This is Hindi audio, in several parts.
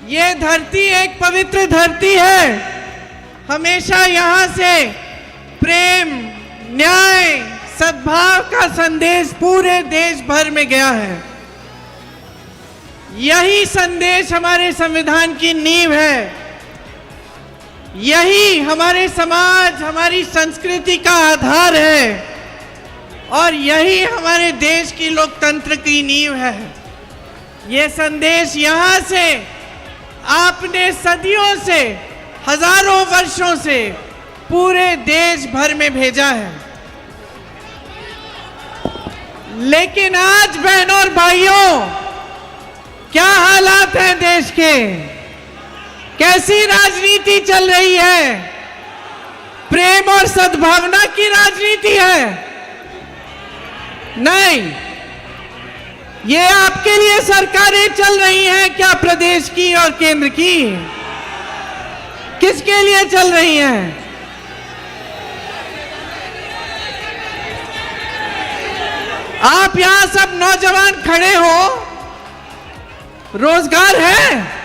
ये धरती एक पवित्र धरती है। हमेशा यहाँ से प्रेम, न्याय, सद्भाव का संदेश पूरे देश भर में गया है। यही संदेश हमारे संविधान की नींव है। यही हमारे समाज, हमारी संस्कृति का आधार है और यही हमारे देश की लोकतंत्र की नींव है। ये संदेश यहाँ से आपने सदियों से, हजारों वर्षों से पूरे देश भर में भेजा है। लेकिन आज बहनों और भाइयों, क्या हालात हैं देश के? कैसी राजनीति चल रही है? प्रेम और सद्भावना की राजनीति है? नहीं, ये आपके लिए सरकारें चल रही हैं क्या? प्रदेश की और केंद्र की? किसके लिए चल रही हैं? आप यहां सब नौजवान खड़े हो, रोजगार है?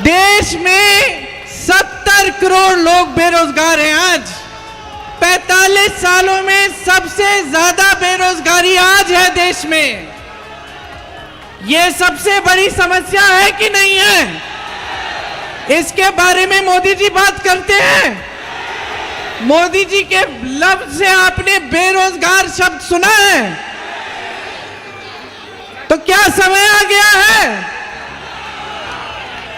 देश में 70 करोड़ लोग बेरोजगार हैं आज। 45 सालों में सबसे ज्यादा बेरोजगारी आज है देश में। यह सबसे बड़ी समस्या है कि नहीं है? इसके बारे में मोदी जी बात करते हैं। मोदी जी के लफ्ज से आपने बेरोजगार शब्द सुना है? तो क्या समय आ गया है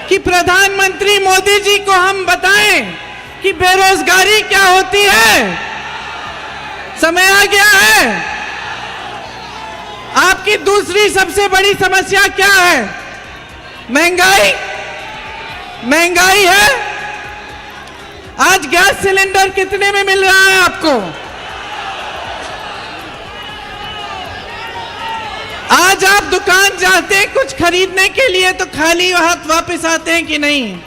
कि प्रधानमंत्री मोदी जी को हम बताएं कि बेरोजगारी क्या होती है? समय आ गया है। आपकी दूसरी सबसे बड़ी समस्या क्या है? महंगाई। महंगाई है। आज गैस सिलेंडर कितने में मिल रहा है आपको? आज आप दुकान जाते हैं कुछ खरीदने के लिए तो खाली हाथ वापस आते हैं कि नहीं?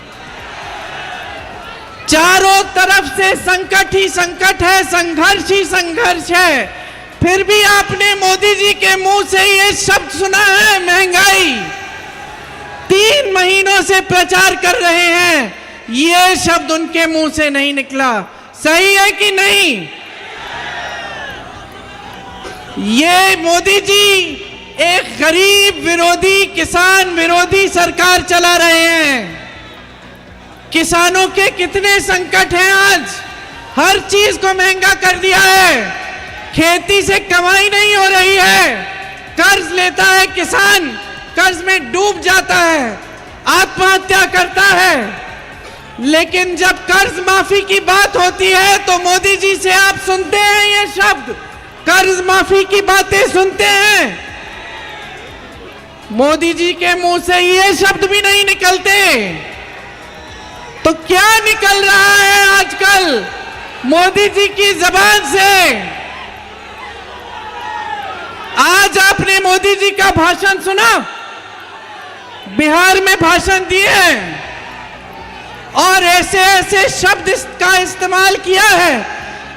चारों तरफ से संकट ही संकट है, संघर्ष ही संघर्ष है। फिर भी आपने मोदी जी के मुंह से ये शब्द सुना है, महंगाई। 3 महीनों से प्रचार कर रहे हैं, ये शब्द उनके मुंह से नहीं निकला। सही है कि नहीं? ये मोदी जी एक गरीब विरोधी, किसान विरोधी सरकार चला रहे हैं। किसानों के कितने संकट हैं आज। हर चीज को महंगा कर दिया है। खेती से कमाई नहीं हो रही है। कर्ज लेता है किसान, कर्ज में डूब जाता है, आत्महत्या करता है। लेकिन जब कर्ज माफी की बात होती है तो मोदी जी से आप सुनते हैं ये शब्द, कर्ज माफी की बातें सुनते हैं। मोदी जी के मुंह से ये शब्द भी नहीं निकलते। तो क्या निकल रहा है आजकल मोदी जी की जबान से? आज आपने मोदी जी का भाषण सुना, बिहार में भाषण दिए और ऐसे ऐसे शब्द का इस्तेमाल किया है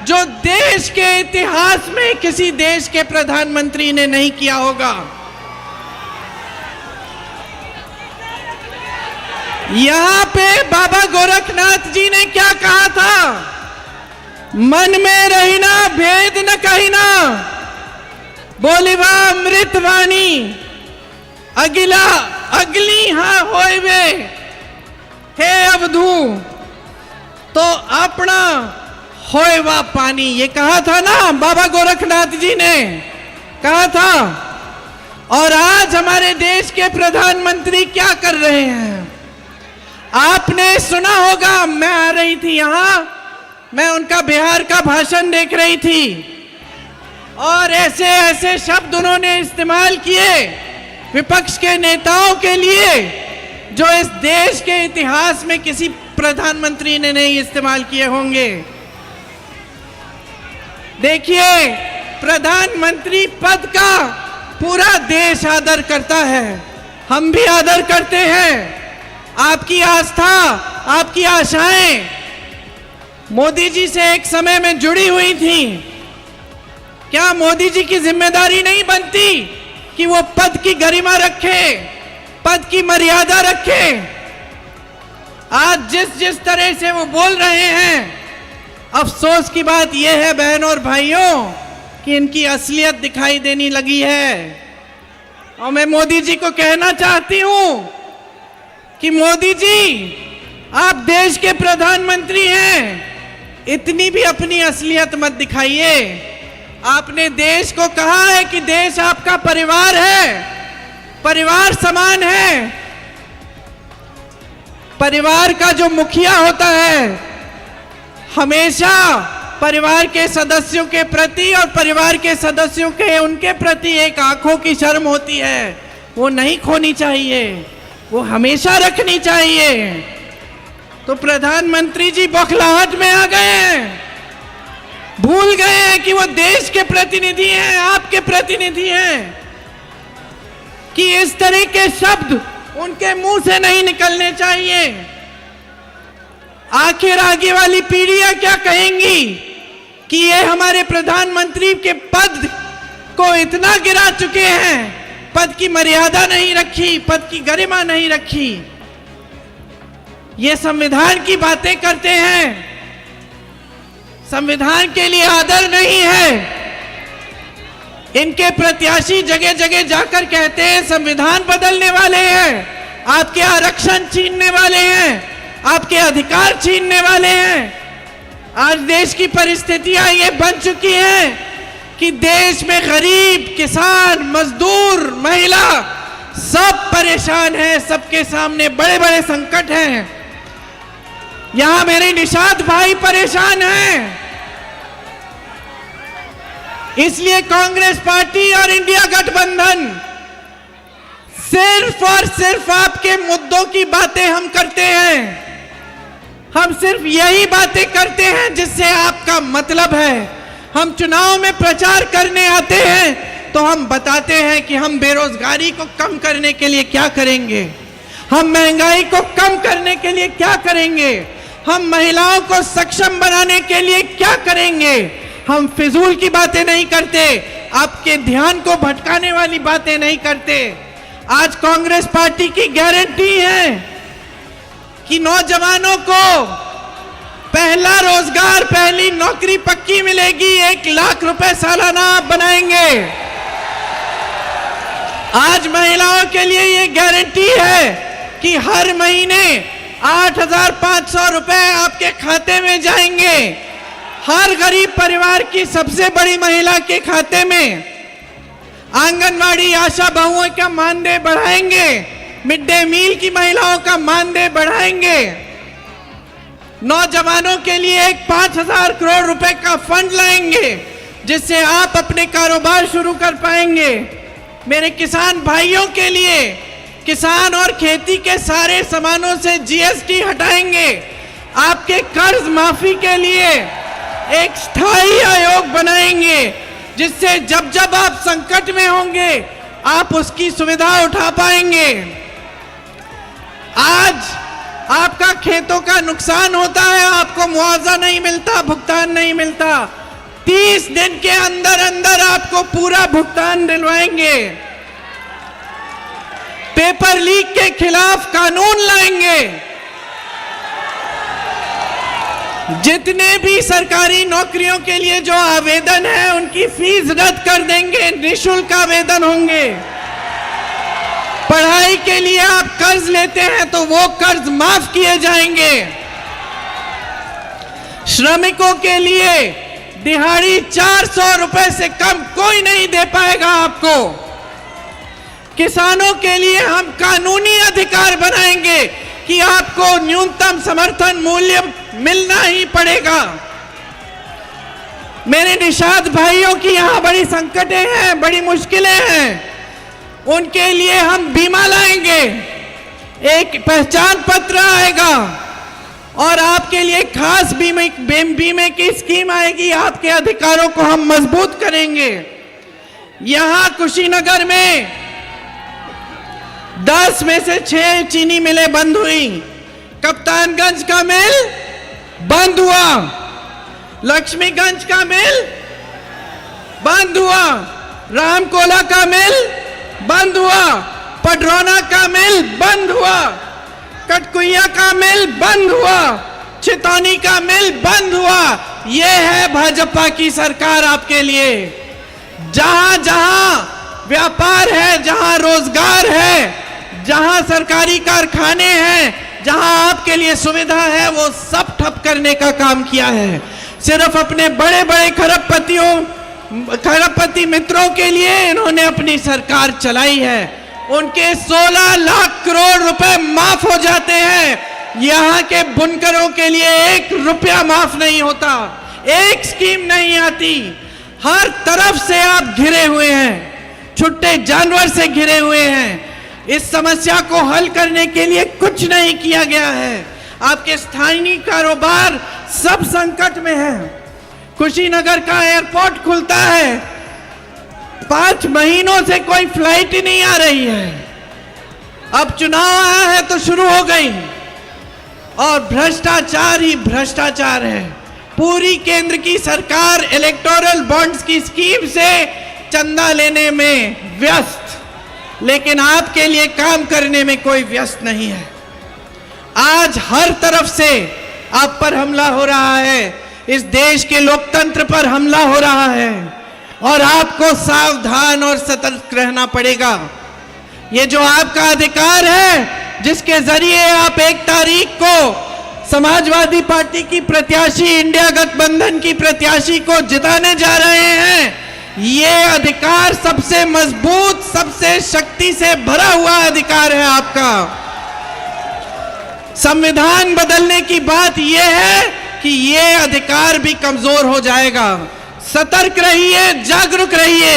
जो देश के इतिहास में किसी देश के प्रधानमंत्री ने नहीं किया होगा। यहां पे बाबा गोरखनाथ जी ने क्या कहा था? मन में रहिना भेद न कहिना, बोलिबा अमृत वाणी, अगिला अगली हाँ होइबे, हे अवधू तो अपना होइबा पानी। ये कहा था ना बाबा गोरखनाथ जी ने, कहा था। और आज हमारे देश के प्रधानमंत्री क्या कर रहे हैं? आपने सुना होगा, मैं आ रही थी यहां, मैं उनका बिहार का भाषण देख रही थी और ऐसे ऐसे शब्द उन्होंने इस्तेमाल किए विपक्ष के नेताओं के लिए जो इस देश के इतिहास में किसी प्रधानमंत्री ने नहीं इस्तेमाल किए होंगे। देखिए, प्रधानमंत्री पद का पूरा देश आदर करता है, हम भी आदर करते हैं। आपकी आस्था, आपकी आशाएं मोदी जी से एक समय में जुड़ी हुई थी। क्या मोदी जी की जिम्मेदारी नहीं बनती कि वो पद की गरिमा रखे, की मर्यादा रखें। आज जिस जिस तरह से वो बोल रहे हैं, अफसोस की बात यह है बहनों और भाइयों कि इनकी असलियत दिखाई देने लगी है। और मैं मोदी जी को कहना चाहती हूं कि मोदी जी, आप देश के प्रधानमंत्री हैं, इतनी भी अपनी असलियत मत दिखाइए। आपने देश को कहा है कि देश आपका परिवार है, परिवार समान है। परिवार का जो मुखिया होता है हमेशा परिवार के सदस्यों के प्रति और परिवार के सदस्यों के उनके प्रति एक आंखों की शर्म होती है, वो नहीं खोनी चाहिए, वो हमेशा रखनी चाहिए। तो प्रधानमंत्री जी बौखलाहट में आ गए हैं, भूल गए हैं कि वो देश के प्रतिनिधि हैं, आपके प्रतिनिधि हैं, कि इस तरह के शब्द उनके मुंह से नहीं निकलने चाहिए। आखिर आगे वाली पीढ़ियां क्या कहेंगी कि ये हमारे प्रधानमंत्री के पद को इतना गिरा चुके हैं, पद की मर्यादा नहीं रखी, पद की गरिमा नहीं रखी। ये संविधान की बातें करते हैं, संविधान के लिए आदर नहीं है। इनके प्रत्याशी जगह जगह जाकर कहते हैं संविधान बदलने वाले हैं, आपके आरक्षण छीनने वाले हैं, आपके अधिकार छीनने वाले हैं। आज देश की परिस्थितियां ये बन चुकी हैं कि देश में गरीब, किसान, मजदूर, महिला सब परेशान हैं, सबके सामने बड़े बड़े संकट हैं। यहां मेरे निषाद भाई परेशान हैं, इसलिए कांग्रेस पार्टी और इंडिया गठबंधन सिर्फ और सिर्फ आपके मुद्दों की बातें हम करते हैं। हम सिर्फ यही बातें करते हैं जिससे आपका मतलब है। हम चुनाव में प्रचार करने आते हैं तो हम बताते हैं कि हम बेरोजगारी को कम करने के लिए क्या करेंगे, हम महंगाई को कम करने के लिए क्या करेंगे, हम महिलाओं को सक्षम बनाने के लिए क्या करेंगे। हम फिजूल की बातें नहीं करते, आपके ध्यान को भटकाने वाली बातें नहीं करते। आज कांग्रेस पार्टी की गारंटी है कि नौजवानों को पहला रोजगार, पहली नौकरी पक्की मिलेगी, 1 लाख रुपए सालाना आप बनाएंगे। आज महिलाओं के लिए ये गारंटी है कि हर महीने 8,500 रुपए आपके खाते में जाएंगे। हर गरीब परिवार की सबसे बड़ी महिला के खाते में आंगनवाड़ी आशा बहुओं का मानदेय बढ़ाएंगे, मिड डे मील की महिलाओं का मानदेय बढ़ाएंगे। नौजवानों के लिए एक 5,000 करोड़ रुपए का फंड लाएंगे जिससे आप अपने कारोबार शुरू कर पाएंगे। मेरे किसान भाइयों के लिए किसान और खेती के सारे सामानों से जीएसटी हटाएंगे। आपके कर्ज माफी के लिए एक स्थायी आयोग बनाएंगे जिससे जब जब आप संकट में होंगे आप उसकी सुविधा उठा पाएंगे। आज आपका खेतों का नुकसान होता है, आपको मुआवजा नहीं मिलता, भुगतान नहीं मिलता, 30 दिन के अंदर अंदर आपको पूरा भुगतान दिलवाएंगे। पेपर लीक के खिलाफ कानून लाएंगे। जितने भी सरकारी नौकरियों के लिए जो आवेदन है उनकी फीस रद्द कर देंगे, निःशुल्क आवेदन होंगे। पढ़ाई के लिए आप कर्ज लेते हैं तो वो कर्ज माफ किए जाएंगे। श्रमिकों के लिए दिहाड़ी 400 रुपए से कम कोई नहीं दे पाएगा आपको। किसानों के लिए हम कानूनी अधिकार बनाएंगे कि आपको न्यूनतम समर्थन मूल्य मिलना ही पड़ेगा। मेरे निषाद भाइयों की यहां बड़ी संकटें हैं, बड़ी मुश्किलें हैं, उनके लिए हम बीमा लाएंगे, एक पहचान पत्र आएगा और आपके लिए खास बीमे की स्कीम आएगी। आपके अधिकारों को हम मजबूत करेंगे। यहां कुशीनगर में 10 में से 6 चीनी मिलें बंद हुई। कप्तानगंज का मिल बंद हुआ, लक्ष्मीगंज का मिल बंद हुआ, रामकोला का मिल बंद हुआ, पडरौना का मिल बंद हुआ, कटकुइया का मिल बंद हुआ, छितौनी का मिल बंद हुआ। यह है भाजपा की सरकार आपके लिए। जहां जहां व्यापार है, जहां रोजगार है, जहां सरकारी कारखाने हैं, जहां आपके लिए सुविधा है, वो सब ठप करने का काम किया है। सिर्फ अपने बड़े बड़े खरबपति मित्रों के लिए इन्होंने अपनी सरकार चलाई है। उनके 16 लाख करोड़ रुपए माफ हो जाते हैं, यहां के बुनकरों के लिए 1 रुपया माफ नहीं होता, एक स्कीम नहीं आती। हर तरफ से आप घिरे हुए हैं, छुट्टे जानवर से घिरे हुए हैं। इस समस्या को हल करने के लिए कुछ नहीं किया गया है। आपके स्थानीय कारोबार सब संकट में है। कुशीनगर का एयरपोर्ट खुलता है, 5 महीनों से कोई फ्लाइट ही नहीं आ रही है। अब चुनाव आया है तो शुरू हो गई, और भ्रष्टाचार ही भ्रष्टाचार है। पूरी केंद्र की सरकार इलेक्टोरल बॉन्ड्स की स्कीम से चंदा लेने में व्यस्त, लेकिन आपके लिए काम करने में कोई व्यस्त नहीं है। आज हर तरफ से आप पर हमला हो रहा है, इस देश के लोकतंत्र पर हमला हो रहा है, और आपको सावधान और सतर्क रहना पड़ेगा। ये जो आपका अधिकार है, जिसके जरिए आप 1 तारीख को समाजवादी पार्टी की प्रत्याशी, इंडिया गठबंधन की प्रत्याशी को जिताने जा रहे हैं, ये अधिकार सबसे मजबूत, सबसे शक्ति से भरा हुआ अधिकार है आपका। संविधान बदलने की बात यह है कि ये अधिकार भी कमजोर हो जाएगा। सतर्क रहिए, जागरूक रहिए,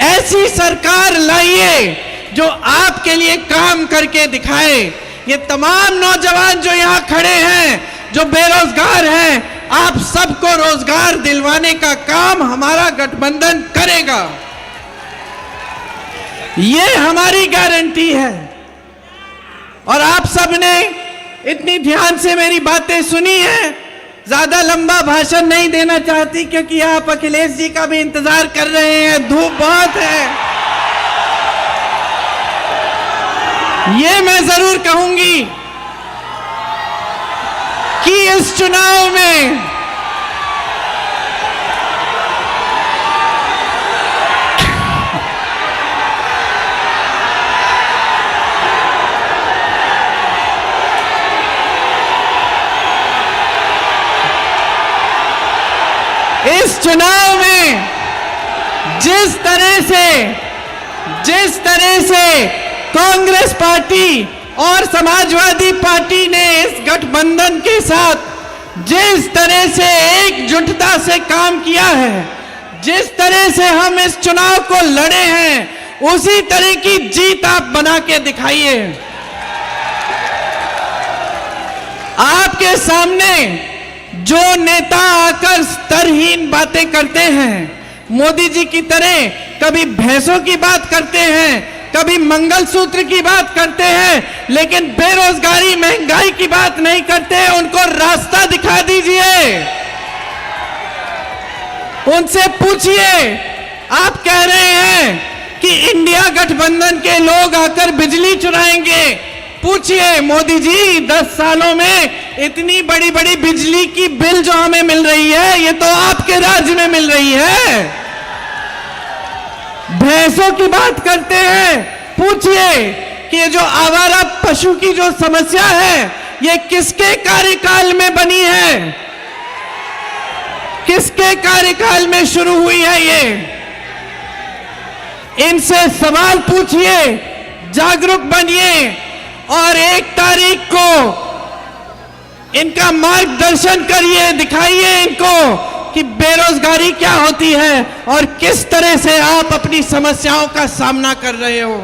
ऐसी सरकार लाइए जो आपके लिए काम करके दिखाए। ये तमाम नौजवान जो यहाँ खड़े हैं, जो बेरोजगार हैं, आप सबको रोजगार दिलवाने का काम हमारा गठबंधन करेगा, ये हमारी गारंटी है। और आप सबने इतनी ध्यान से मेरी बातें सुनी है। ज्यादा लंबा भाषण नहीं देना चाहती, क्योंकि आप अखिलेश जी का भी इंतजार कर रहे हैं, धूप बहुत है। ये मैं जरूर कहूंगी कि इस चुनाव में जिस तरह से कांग्रेस पार्टी और समाजवादी पार्टी ने इस गठबंधन के साथ जिस तरह से एकजुटता से काम किया है, जिस तरह से हम इस चुनाव को लड़े हैं, उसी तरह की जीत आप बना के दिखाइए। आपके सामने जो नेता आकर स्तरहीन बातें करते हैं, मोदी जी की तरह कभी भैंसों की बात करते हैं, कभी मंगलसूत्र की बात करते हैं, लेकिन बेरोजगारी, महंगाई की बात नहीं करते, उनको रास्ता दिखा दीजिए। उनसे पूछिए, आप कह रहे हैं कि इंडिया गठबंधन के लोग आकर बिजली चुराएंगे। पूछिए मोदी जी, 10 सालों में इतनी बड़ी बड़ी बिजली की बिल जो हमें मिल रही है, ये तो आपके राज्य में मिल रही है। भैंसों की बात करते हैं, पूछिए कि ये जो आवारा पशु की जो समस्या है, ये किसके कार्यकाल में बनी है, किसके कार्यकाल में शुरू हुई है। ये इनसे सवाल पूछिए, जागरूक बनिए, और 1 तारीख को इनका मार्गदर्शन करिए, दिखाइए इनको कि बेरोजगारी क्या होती है और किस तरह से आप अपनी समस्याओं का सामना कर रहे हो।